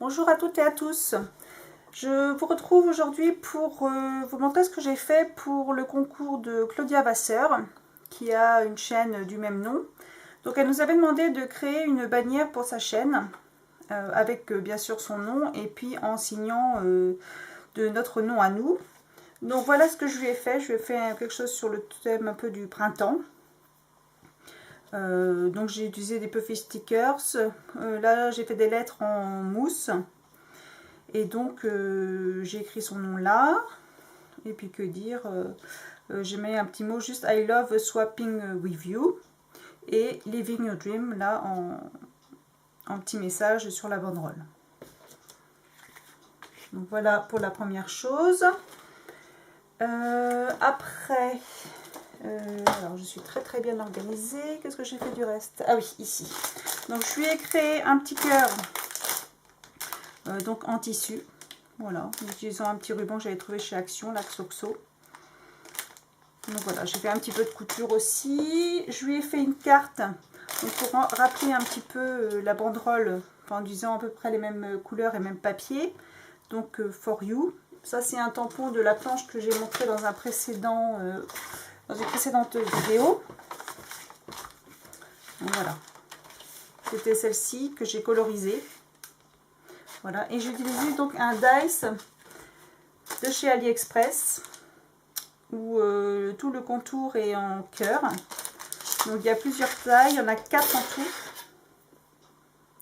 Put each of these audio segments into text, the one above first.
Bonjour à toutes et à tous. Je vous retrouve aujourd'hui pour vous montrer ce que j'ai fait pour le concours de Claudia Vasseur, qui a une chaîne du même nom. Donc elle nous avait demandé de créer une bannière pour sa chaîne, avec bien sûr son nom, et puis en signant de notre nom à nous. Donc voilà ce que je lui ai fait. Je lui ai fait quelque chose sur le thème un peu du printemps. Donc j'ai utilisé des puffy stickers. Là j'ai fait des lettres en mousse. Et donc j'ai écrit son nom là. Et puis que dire, j'ai mis un petit mot juste I love swapping with you. Et living your dream là en petit message sur la banderole. Donc voilà pour la première chose. Après, alors je suis très bien organisée. Qu'est-ce que j'ai fait du reste? Ah oui, ici. Donc je lui ai créé un petit cœur donc en tissu. Voilà, en utilisant un petit ruban que j'avais trouvé chez Action, l'Axoxo. Donc voilà, j'ai fait un petit peu de couture aussi. Je lui ai fait une carte donc pour rappeler un petit peu la banderole, en disant à peu près les mêmes couleurs et mêmes papiers. Donc for you. Ça c'est un tampon de la planche que j'ai montré dans un précédent, dans une précédente vidéo. Donc voilà. C'était celle-ci que j'ai colorisée. Voilà. Et j'ai utilisé donc un dice de chez AliExpress où tout le contour est en cœur. Donc il y a plusieurs tailles, il y en a 4 en tout.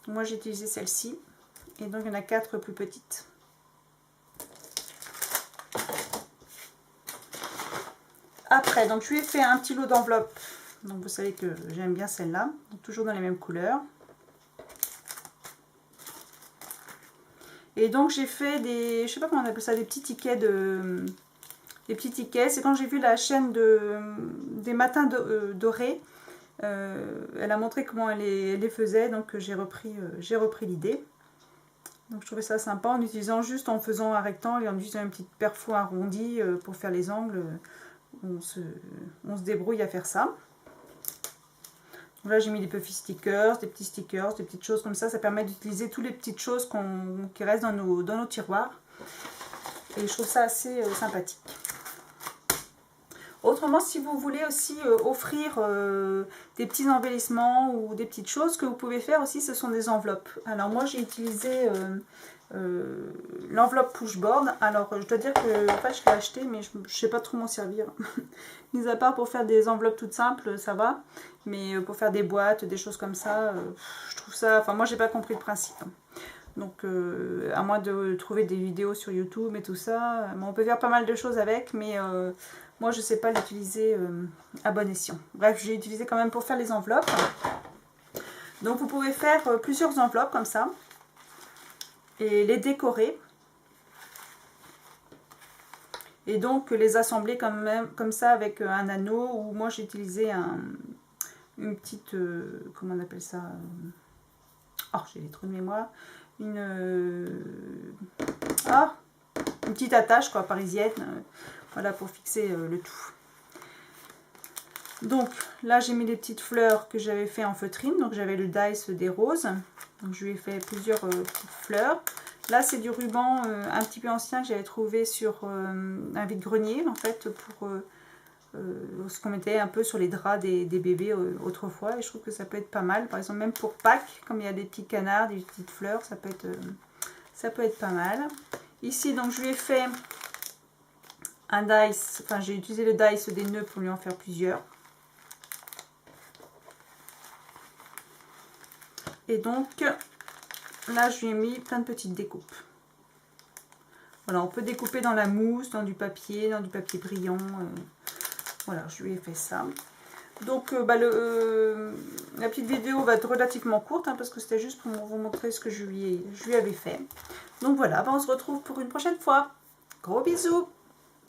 Moi j'ai utilisé celle-ci. Et donc il y en a 4 plus petites. Après, donc je lui ai fait un petit lot d'enveloppes. Donc vous savez que j'aime bien celle-là. Toujours dans les mêmes couleurs. Et donc j'ai fait des, je sais pas comment on appelle ça, des petits tickets des petits tickets. C'est quand j'ai vu la chaîne des matins dorés. Elle a montré comment elle les faisait, donc j'ai repris l'idée. Donc je trouvais ça sympa en utilisant juste en faisant un rectangle et en utilisant une petite perfo arrondie pour faire les angles. On se débrouille à faire ça. Donc là j'ai mis des puffy stickers, des petites choses comme ça. Ça permet d'utiliser toutes les petites choses qui restent dans nos tiroirs. Et je trouve ça assez sympathique. Autrement, si vous voulez aussi offrir des petits embellissements ou des petites choses, ce que vous pouvez faire aussi, ce sont des enveloppes. Alors moi j'ai utilisé l'enveloppe pushboard. Alors je dois dire que en fait, je l'ai acheté mais je ne sais pas trop m'en servir. Mis à part pour faire des enveloppes toutes simples, ça va. Mais pour faire des boîtes, des choses comme ça, je trouve ça... Enfin moi j'ai pas compris le principe. Donc à moins de trouver des vidéos sur YouTube et tout ça, on peut faire pas mal de choses avec, mais moi je sais pas l'utiliser à bon escient. Bref, j'ai utilisé quand même pour faire les enveloppes. Donc vous pouvez faire plusieurs enveloppes comme ça et les décorer. Et donc les assembler comme ça avec un anneau, ou moi j'ai utilisé une petite, comment on appelle ça, oh j'ai des trous de mémoire, une petite attache quoi, parisienne, voilà, pour fixer le tout. Donc là j'ai mis des petites fleurs que j'avais fait en feutrine, donc j'avais le dice des roses, donc je lui ai fait plusieurs petites fleurs. Là c'est du ruban un petit peu ancien que j'avais trouvé sur un vide-grenier en fait, pour ce qu'on mettait un peu sur les draps des bébés autrefois, et je trouve que ça peut être pas mal, par exemple même pour Pâques, comme il y a des petits canards, des petites fleurs, ça peut être pas mal. Ici donc je lui ai fait un dice, enfin j'ai utilisé le dice des nœuds pour lui en faire plusieurs. Et donc là je lui ai mis plein de petites découpes. Voilà, on peut découper dans la mousse, dans du papier brillant. Voilà, je lui ai fait ça. Donc la petite vidéo va être relativement courte, parce que c'était juste pour vous montrer ce que je lui avais fait. Donc voilà, on se retrouve pour une prochaine fois. Gros bisous!